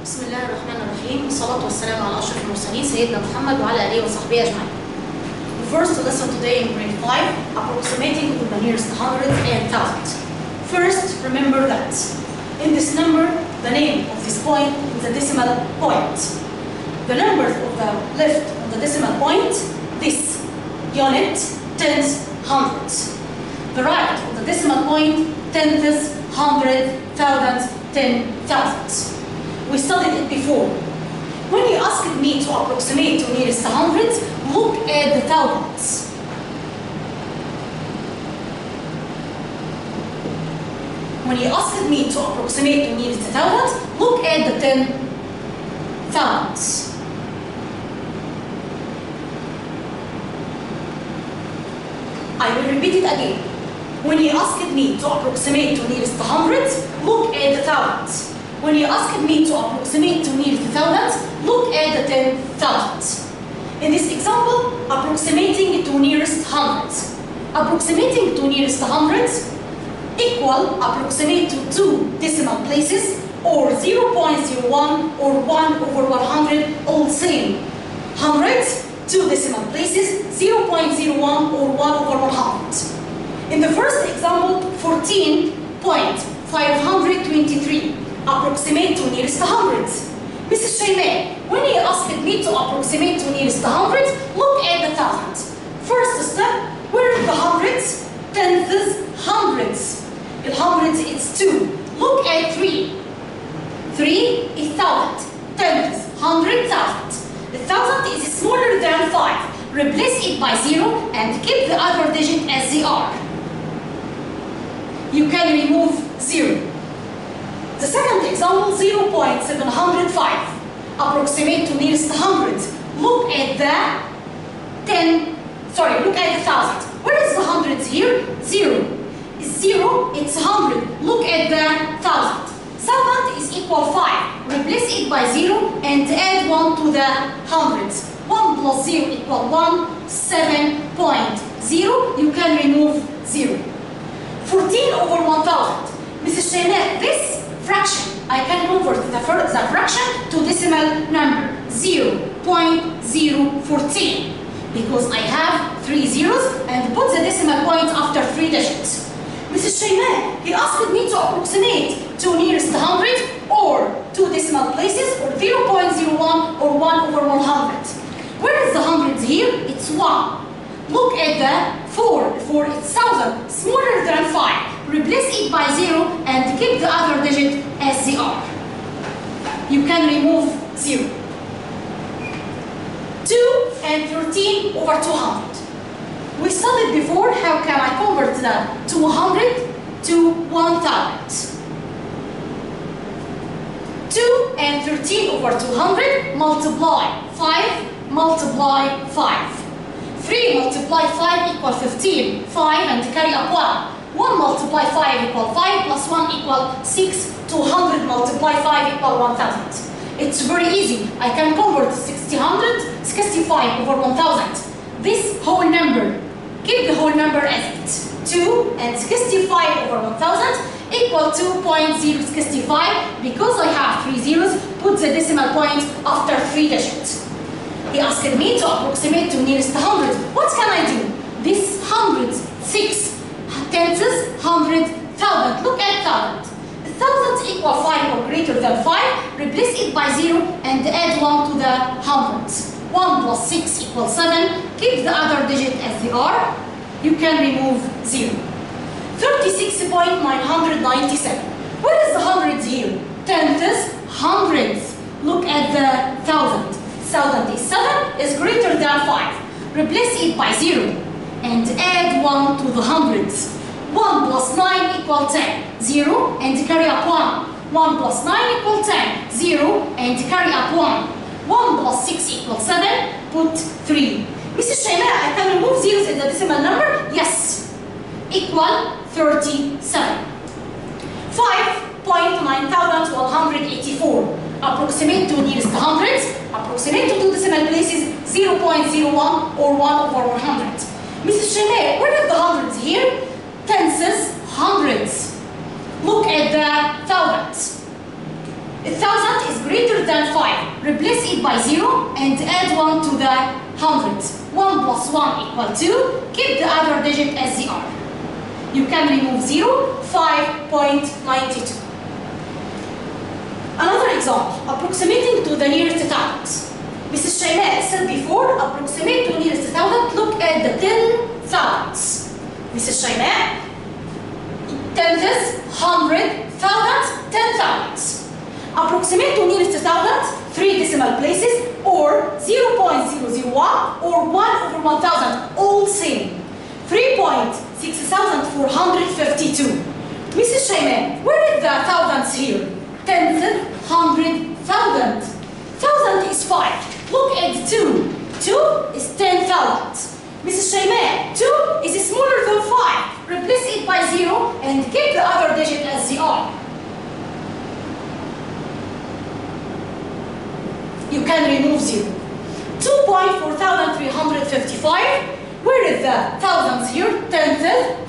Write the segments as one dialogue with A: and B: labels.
A: بسم الله الرحمن الرحيم والصلاة والسلام على أشرف المرسلين سيدنا محمد وعلى آله وصحبه أجمعين. The first lesson today in grade 5, approximating to the nearest hundreds and thousands. First, remember that in this number, the name of this point is the decimal point. The numbers of the left of the decimal point, this unit, tens, hundreds. The right of the decimal point, tenths, hundreds, thousands, 10,000s. We studied it before. When you asked me to approximate to nearest hundreds, look at the thousands. When you asked me to approximate to nearest thousands, look at the 10,000s. I will repeat it again. When you asked me to approximate to nearest hundreds, look at the thousands. When you asked me to approximate to nearest thousands, look at the 10,000s. In this example, approximating to nearest hundreds. Approximating to nearest hundreds equal approximate to 2 decimal places or 0.01 or 1 over 100, all same. Hundreds, 2 decimal places, 0.01 or 1 over 100. In the first example, 14.523. Approximate to nearest hundreds. Mrs. Shayma, when you asked me to approximate to nearest hundreds, look at the thousands. First step, where are the hundreds? Tenths, hundreds. In hundreds, it's 2. Look at 3. 3 is thousand. Tenths, 100,000. The thousand is smaller than 5. Replace it by 0 and keep the other digit as they are. You can remove 0. The second example, 0.705. Approximate to nearest hundreds. Look at the look at the thousand. Where is the hundreds here? 0. 0, it's 100. Look at the thousand. Thousand is equal 5. Replace it by 0 and add 1 to the hundreds. 1 plus 0 equal 1, 7.0. You can remove 0. 14 over 1,000. Mrs. Shayna, this fraction, I can convert the fraction to decimal number 0.014 because I have 3 zeros and put the decimal point after 3 digits. Mrs. Shayman, he asked me to approximate to nearest hundred or 2 decimal places or 0.01 or 1 over 100. Where is the hundreds here? It's 1. Look at the 4 it's 1,000, smaller than 5. Replace it by 0 and keep the other digit as they are. You can remove 0. 2 and 13 over 200. We studied before how can I convert the 200 to 1,000. 2 and 13 over 200 multiply 5 multiply 5. 3 multiply 5 equal 15. 5 and carry up 1. 1 multiply 5 equal 5 plus 1 equal 6. 200 multiply 5 equal 1,000. It's very easy. I can convert 65 over 1,000. This whole number, keep the whole number as it. 2 and 65 over 1,000 equal 2.065. Because I have 3 zeros, put the decimal point after 3 digits. He asked me to approximate to nearest hundred. What can I do? This hundreds, 6. Tenths, 100, thousand. Look at thousand. Thousand equal 5 or greater than 5. Replace it by 0 and add 1 to the hundreds. 1 plus 6 equals 7. Keep the other digit as they are. You can remove 0. 36.997. Where is the hundreds here? Tenths, hundreds. Look at the thousand. Thousand is 7 is greater than 5. Replace it by 0 and add 1 to the hundreds. 1 plus 9 equal 10. 0 and carry up 1. 1 plus 9 equal 10. 0 and carry up 1. 1 plus 6 equals 7. Put 3. Mrs. Shayma, I can remove zeros in the decimal number? Yes. Equal 37. 5.9184. Approximate to nearest hundreds. Approximate to 2 decimal places. 0.01 or 1 over 100. Mrs. Shayma, where are the hundreds here? Tenths, hundreds. Look at the thousands. 1000 is greater than 5. Replace it by 0 and add 1 to the 100. 1 plus 1 equal 2. Keep the other digit as they are. You can remove 0, 5.92. Another example, approximating to the nearest thousands. Mrs. Shaimaa said before, approximate to nearest thousand, look at the 10,000s. Mrs. Shaimaa, tenths, 100, thousands, 10,000s. Approximate to nearest thousand, 3 decimal places, or 0.001 or 1 over 1,000, all same. 3.6452. Mrs. Shaimaa, where is the thousands here? Tenth, 100, thousand. Thousand is 5. Look at 2. 2 is 10,000. Mrs. Shaimaa, 2 is smaller than 5. Replace it by 0 and keep the other digit as they are. You can remove 0. 2.4355. Where is the thousands here? Tenths,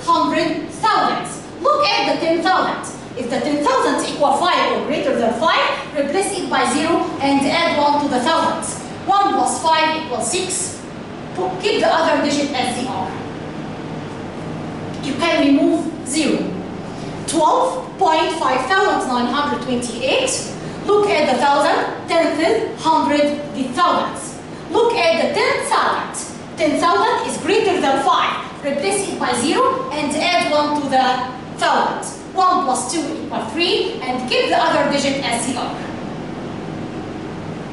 A: 100, thousands. Look at the 10,000. If the 10,000 equal 5 or greater than 5, replace it by 0 and add 1 to the thousands. 1 plus 5 equals 6. Keep the other digit as they are. You can remove 0. 12.5928. Look at the thousand, tenths, 100, the thousands. Look at the 10,000. 10,000 is greater than 5. Replace it by 0 and add 1 to the thousands. 1 plus 2 equals 3 and keep the other digit as they are.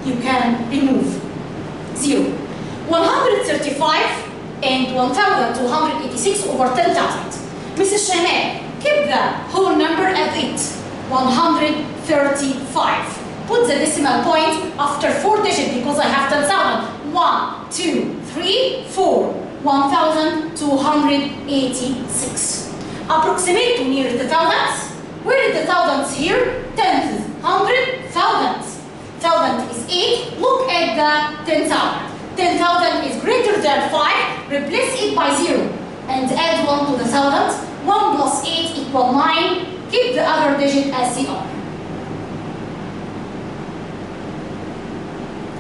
A: You can remove 0. 135 and 1,286 over 10,000. Mrs. Shaimaa, keep the whole number at 8. 135. Put the decimal point after 4 digits because I have 10,000. 1, 2, 3, 4. 1,286. Approximate to near the thousands. Where is the thousands here? Tenths, 100, thousands. Thousand is 8. Look at the 10,000. 10,000 is greater than 5. Replace it by 0 and add 1 to the thousands. 1 plus 8 equals 9. Keep the other digit as they are.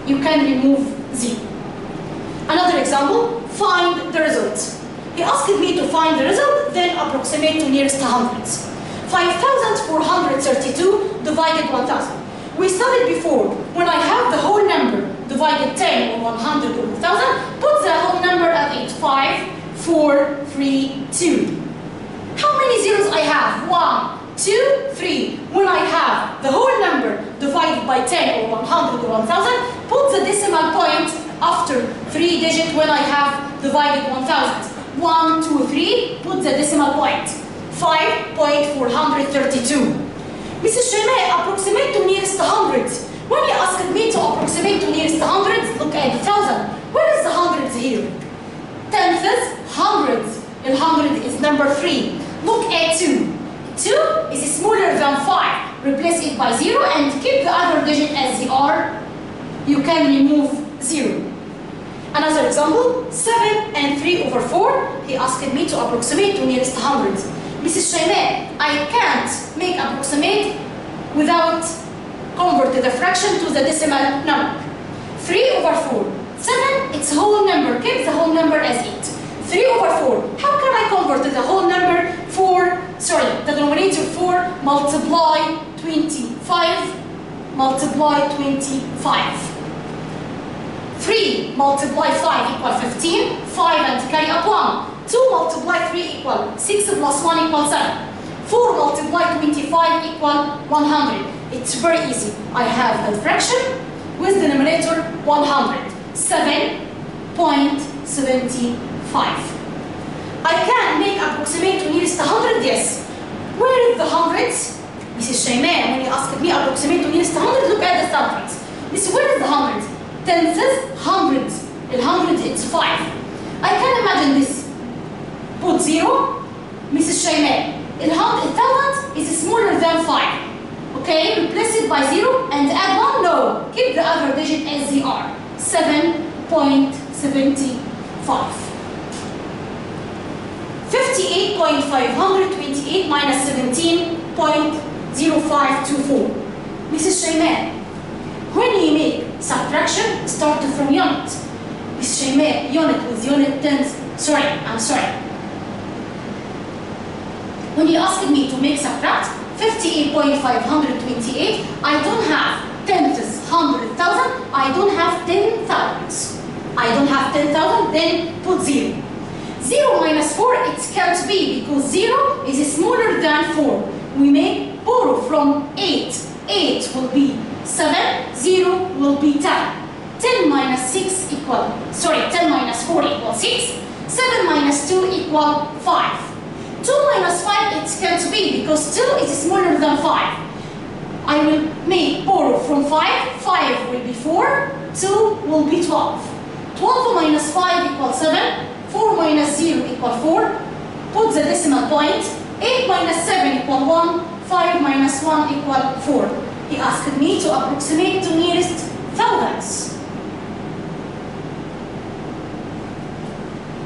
A: You can remove 0. Another example, find the result. He asked me to find the result, then approximate to nearest hundreds. 5,432 divided 1,000. We studied before, when I have the whole number divided 10 or 100 or 1,000, put the whole number at 8. 5, 4, 3, 2. How many zeros I have? 1, 2, 3. When I have the whole number divided by 10 or 100 or 1,000, put the decimal point after 3 digits when I have divided 1,000. 1, 2, 3, put the decimal point. 5.432. Mrs. Shaimaa, approximate to nearest hundreds. When you asked me to approximate to nearest hundreds, look at the thousand. Where is the hundreds here? Tenths, hundreds. And 100 is number 3. Look at 2. 2 is smaller than 5. Replace it by 0 and keep the other digit as they are. You can remove 0. Another example, 7 and 3 over 4. He asked me to approximate to nearest hundreds. Mrs. Shaimaa, I can't make approximate without convert the fraction to the decimal number. 3 over 4. 7, it's whole number. Keep the whole number as 8. 3 over 4. How can I convert the whole number? The denominator 4 multiply 25 multiply 25. 3 multiply 5 equal 15. 5 and carry up 1. 2 multiply 3 equal 6 plus 1 equals 7. 4 multiply 25 equal 100. It's very easy. I have the fraction with the denominator 100. 7.75. I can make approximate to nearest 100, yes. Where is the hundreds? Mrs. Shaimaa, when you asked me approximate to nearest 100, look at the hundreds. Where is the hundreds? Tenths, hundreds. In hundreds, it's 5. I can imagine this. Put 0. Mrs. Shaimaa, in thousand is smaller than 5. Okay, replace it by 0 and add 1. No, keep the other digit as they are. 7.75. 58.528 minus 17.0524. Mrs. Shayman, when you make subtraction, start from unit. Mrs. Shayman, unit with unit tens. Sorry. When you asked me to make subtract 58.528, I don't have tenths, 100,000, I don't have 10,000. I don't have 10,000, then put 0. 0 minus 4, it can't be because 0 is smaller than 4. We may borrow from 8. 8 will be 7, 0 will be 10. 10 minus 6 equal, 10 minus 4 equals 6. 7 minus 2 equal 5. 2 minus 5, it can't be because 2 is smaller than 5. I will borrow from 5. 5 will be 4. 2 will be 12. 12 minus 5 equals 7. 4 minus 0 equals 4. Put the decimal point. 8 minus 7 equals 1. 5 minus 1 equals 4. He asked me to approximate to nearest thousands.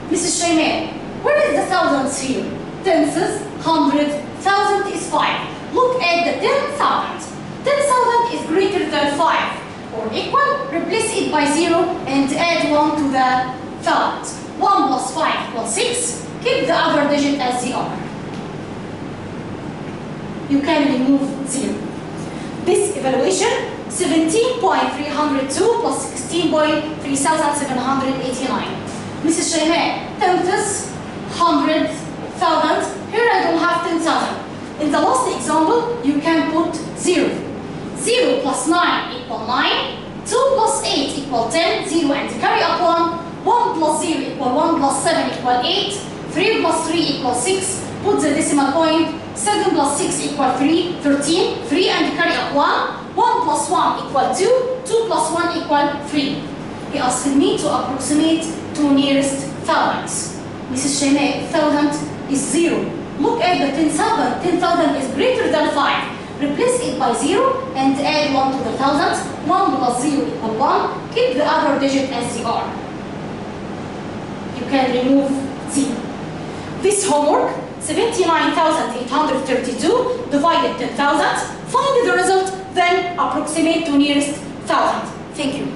A: Mrs. Shayman, where is the thousands here? Tenths, 100, thousand is 5. Look at the 10,000. 10,000 is greater than 5 or equal. Replace it by 0 and add 1 to the thousand. 1 plus 5 equals 6. Keep the other digit as they are. You can remove 0. This evaluation, 17.302 plus 16.3789. Mrs. Shayman, tenths, 100, thousand. Here I don't have 10,000. In the last example, you can put 0. 0 plus 9 equals 9. 2 plus 8 equals 10. 0 and carry up 1. 1 plus 0 equals 1 plus 7 equals 8. 3 plus 3 equals 6. Put the decimal point. 7 plus 6 equals 3. 13. 3 and carry up 1. 1 plus 1 equals 2. 2 plus 1 equals 3. He asked me to approximate to nearest thousands. Mrs. Shayman, thousand is 0. Look at the 10,000. 10,000 is greater than 5. Replace it by 0 and add 1 to the thousands. 1 plus 0 equals 1. Keep the other digit as they are. You can remove 0. This homework, 79,832 divided 10,000. Find the result, then approximate to nearest thousand. Thank you.